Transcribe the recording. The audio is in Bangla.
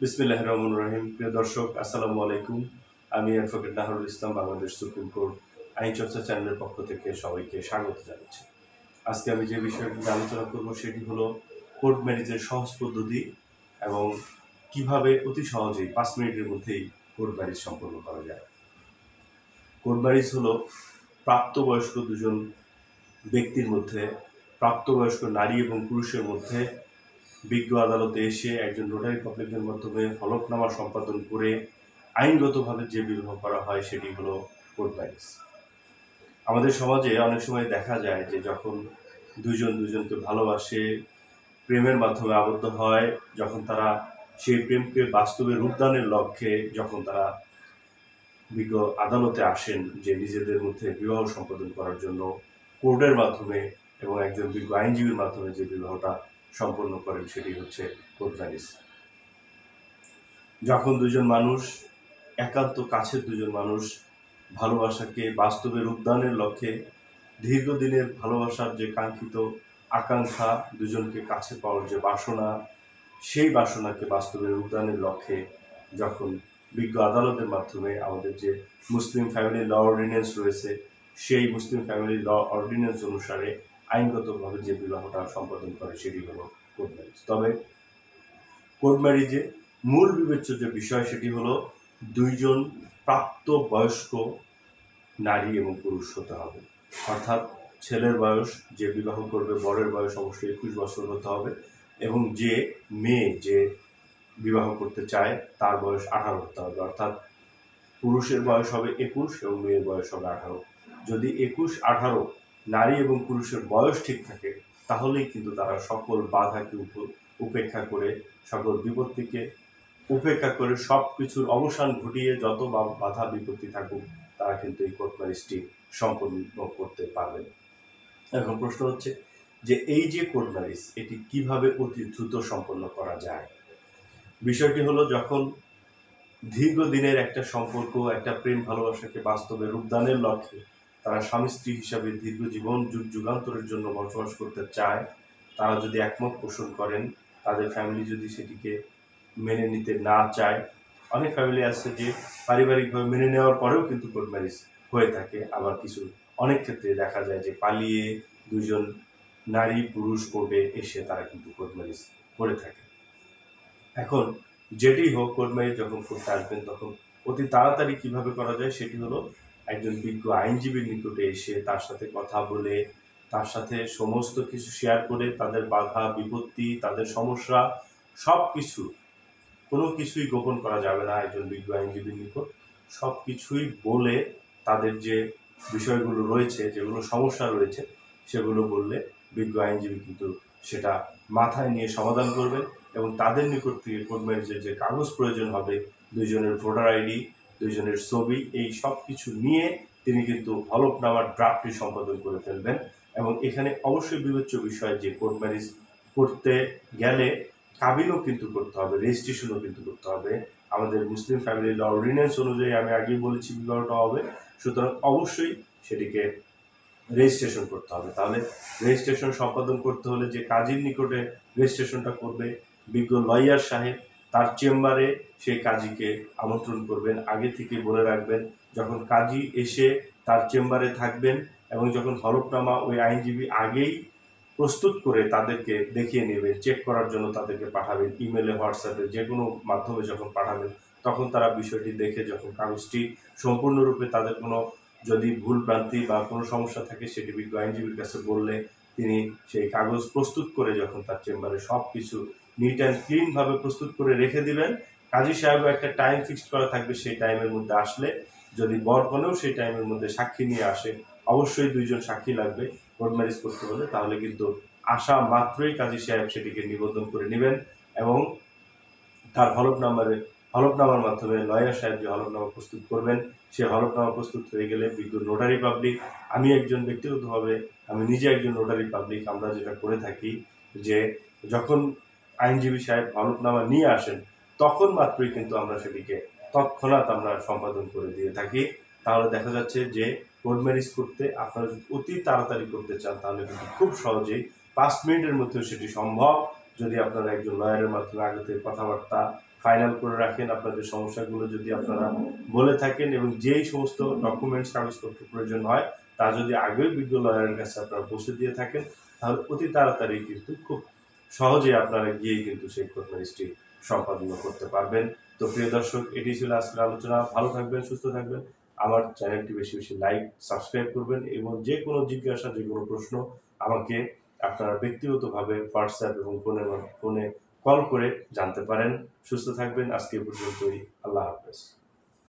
বিসমিল্লাহির রহমানির রহিম। প্রিয় দর্শক, আসসালামু আলাইকুম। আমি অ্যাডভোকেট নাহরুল ইসলাম, বাংলাদেশ সুপ্রিম কোর্ট আইন চর্চা চ্যানেলের পক্ষ থেকে সবাইকে স্বাগত জানাচ্ছি। আজকে আমি যে বিষয়টি নিয়ে আলোচনা করব সেটি হলো কোর্ট ম্যারেজের সহজ পদ্ধতি এবং কিভাবে অতি সহজেই 5 মিনিটের মধ্যেই কোর্ট ম্যারেজ সম্পন্ন করা যায়। কোর্ট ম্যারেজ হলো প্রাপ্তবয়স্ক দুজন ব্যক্তির মধ্যে, প্রাপ্তবয়স্ক নারী এবং পুরুষের মধ্যে বিজ্ঞ আদালতে এসে একজন নোটারি পাবলিকের মাধ্যমে হলফনামা সম্পাদন করে আইনগতভাবে যে বিবাহ করা হয় সেটি হলো কোর্ট ম্যারেজ। আমাদের সমাজে অনেক সময় দেখা যায় যে যখন দুজন দুজনকে ভালোবাসে, প্রেমের মাধ্যমে আবদ্ধ হয়, যখন তারা সেই প্রেমকে বাস্তবে রূপদানের লক্ষ্যে যখন তারা বিজ্ঞ আদালতে আসেন যে নিজেদের মধ্যে বিবাহ সম্পাদন করার জন্য, কোর্টের মাধ্যমে এবং একজন বিজ্ঞ আইনজীবীর মাধ্যমে যে বিবাহটা সম্পন্ন করেন সেটি হচ্ছে কোর্ট ম্যারেজ। যখন দুজন মানুষ, একান্ত কাছের দুজন মানুষ ভালোবাসাকে বাস্তবে রূপদানের লক্ষ্যে দীর্ঘদিনের ভালোবাসার যে কাঙ্ক্ষিত আকাঙ্ক্ষা, দুজনকে কাছে পাওয়ার যে বাসনা, সেই বাসনাকে বাস্তবে রূপদানের লক্ষ্যে যখন বিজ্ঞ আদালতের মাধ্যমে আমাদের যে মুসলিম ফ্যামিলি ল অর্ডিন্যান্স রয়েছে সেই মুসলিম ফ্যামিলি ল অর্ডিন্যান্স অনুসারে আইনগতভাবে যে বিবাহটা সম্পাদন করে সেটি হলো কোর্ট ম্যারেজ। তবে কোর্ট ম্যারেজে মূল বিবেচ্য যে বিষয় সেটি হলো দুইজন প্রাপ্তবয়স্ক নারী এবং পুরুষ হতে হবে। অর্থাৎ ছেলের বয়স, যে বিবাহ করবে বরের বয়স অবশ্যই 21 বছর হতে হবে এবং যে মেয়ে যে বিবাহ করতে চায় তার বয়স 18 হতে হবে। অর্থাৎ পুরুষের বয়স হবে 21 এবং মেয়ের বয়স হবে 18। যদি 21-18 নারী এবং পুরুষের বয়স ঠিক থাকে তাহলেই কিন্তু তারা সকল বাধাকে উপেক্ষা করে, সকল বিপত্তিকে উপেক্ষা করে সব কিছুর অবসান ঘটিয়ে যত বাধা বিপত্তি থাকুক তারা কিন্তু এই কোর্ট ম্যারেজটি সম্পন্ন করতে পারবেন। এখন প্রশ্ন হচ্ছে যে এই যে কোর্ট ম্যারেজ এটি কিভাবে অতি দ্রুত সম্পন্ন করা যায়। বিষয়টি হলো যখন দীর্ঘদিনের একটা সম্পর্ক, একটা প্রেম ভালোবাসাকে বাস্তবে রূপদানের লক্ষ্যে তারা স্বামী স্ত্রী হিসাবে দীর্ঘ জীবন যুগ যুগান্তরের জন্য বসবাস করতে চায়, তারা যদি একমত পোষণ করেন, তাদের ফ্যামিলি যদি সেটিকে মেনে নিতে না চায়, অনেক ফ্যামিলি আছে যে পারিবারিকভাবে মেনে নেওয়ার পরেও কিন্তু কোর্ট ম্যারেজ হয়ে থাকে। আবার কিছু অনেক ক্ষেত্রে দেখা যায় যে পালিয়ে দুজন নারী পুরুষ কোর্টে এসে তারা কিন্তু কোর্ট ম্যারেজ করে থাকে। এখন যেটি হোক, কোর্ট ম্যারেজ যখন করতে আসবেন তখন অতি তাড়াতাড়ি কিভাবে করা যায় সেটি হলো একজন বিজ্ঞ আইনজীবীর নিকটে এসে তার সাথে কথা বলে, তার সাথে সমস্ত কিছু শেয়ার করে, তাদের বাধা বিপত্তি, তাদের সমস্যা সব কিছু, কোনো কিছুই গোপন করা যাবে না একজন বিজ্ঞ আইনজীবীর নিকট। সব কিছুই বলে তাদের যে বিষয়গুলো রয়েছে, যেগুলো সমস্যা রয়েছে সেগুলো বললে বিজ্ঞ আইনজীবী কিন্তু সেটা মাথায় নিয়ে সমাধান করবেন এবং তাদের নিকট থেকে কোর্ট ম্যারেজের যে কাগজ প্রয়োজন হবে, দুইজনের ভোটার আইডি, দুইজনের ছবি, এই সব কিছু নিয়ে তিনি কিন্তু হলফনামার ড্রাফটটি সম্পাদন করে ফেলবেন। এবং এখানে অবশ্যই বিবেচ্য বিষয় যে কোর্ট ম্যারেজ করতে গেলে কাবিনও কিন্তু করতে হবে, রেজিস্ট্রেশনও কিন্তু করতে হবে। আমাদের মুসলিম ফ্যামিলি ল অর্ডিন্যান্স অনুযায়ী আমি আগেই বলেছি বিবাহটা হবে, সুতরাং অবশ্যই সেটিকে রেজিস্ট্রেশন করতে হবে। তাহলে রেজিস্ট্রেশন সম্পাদন করতে হলে যে কাজীর নিকটে রেজিস্ট্রেশনটা করবে বিজ্ঞ লয়ার সাহেব, তার চেম্বারে সেই কাজীকে আমন্ত্রণ করবেন, আগে থেকে বলে রাখবেন। যখন কাজী এসে তার চেম্বারে থাকবেন এবং যখন হলফনামা ওই আইনজীবী আগেই প্রস্তুত করে তাদেরকে দেখিয়ে নেবেন, চেক করার জন্য তাদেরকে পাঠাবেন, ইমেলে, হোয়াটসঅ্যাপে, যে কোনো মাধ্যমে যখন পাঠাবেন তখন তারা বিষয়টি দেখে যখন কাগজটি সম্পূর্ণরূপে তাদের কোনো যদি ভুল ভ্রান্তি বা কোনো সমস্যা থাকে সেটি বিজ্ঞ আইনজীবীর কাছে বললে তিনি সেই কাগজ প্রস্তুত করে যখন তার চেম্বারে সব কিছু নিট অ্যান্ড ক্লিনভাবে প্রস্তুত করে রেখে দিবেন। কাজী সাহেবও একটা টাইম ফিক্সড করা থাকবে, সেই টাইমের মধ্যে আসলে, যদি বরকনেও সেই টাইমের মধ্যে সাক্ষী নিয়ে আসে, অবশ্যই দুইজন সাক্ষী লাগবে কোর্ট ম্যারেজ করতে হলে, তাহলে কিন্তু আসা মাত্রই কাজী সাহেব সেটিকে নিবন্ধন করে নেবেন এবং তার হলফনামার মাধ্যমে লয়ার সাহেব যে হলফনামা প্রস্তুত করবেন, সে হলফনামা প্রস্তুত হয়ে গেলে বিজ্ঞ নোটারি পাবলিক, আমি একজন ব্যক্তিগতভাবে, আমি নিজে একজন নোটারি পাবলিক, আমরা যেটা করে থাকি যে যখন আইনজীবী সাহেব হলফনামা নিয়ে আসেন তখন মাত্রই কিন্তু আমরা সেটিকে তৎক্ষণাৎ আমরা সম্পাদন করে দিয়ে থাকি। তাহলে দেখা যাচ্ছে যে কোর্ট ম্যারেজ করতে আপনারা যদি অতি তাড়াতাড়ি করতে চান তাহলে কিন্তু খুব সহজেই 5 মিনিটের মধ্যেও সেটি সম্ভব, যদি আপনারা একজন লয়ারের মাধ্যমে আগে থেকে কথাবার্তা ফাইনাল করে রাখেন আপনাদের সমস্যাগুলো যদি আপনারা বলে থাকেন, এবং যেই সমস্ত ডকুমেন্টস কাগজপত্র প্রয়োজন হয় তা যদি আগেই বিজ্ঞ লয়ারের কাছে আপনারা পৌঁছে দিয়ে থাকেন, তাহলে অতি তাড়াতাড়ি কিন্তু খুব সহজে আপনারা গিয়ে কিন্তু সেই কোর্ট ম্যাজিস্ট্রি সম্পাদন করতে পারবেন। তো প্রিয় দর্শক, এটি ছিল আজকের আলোচনা। ভালো থাকবেন, সুস্থ থাকবেন। আমার চ্যানেলটি বেশি বেশি লাইক, সাবস্ক্রাইব করবেন, এবং যে কোনো জিজ্ঞাসা, যে কোনো প্রশ্ন আমাকে আপনারা ব্যক্তিগতভাবে হোয়াটসঅ্যাপ এবং ফোনে কল করে জানতে পারেন। সুস্থ থাকবেন। আজকে এ পর্যন্তই। আল্লাহ হাফেজ।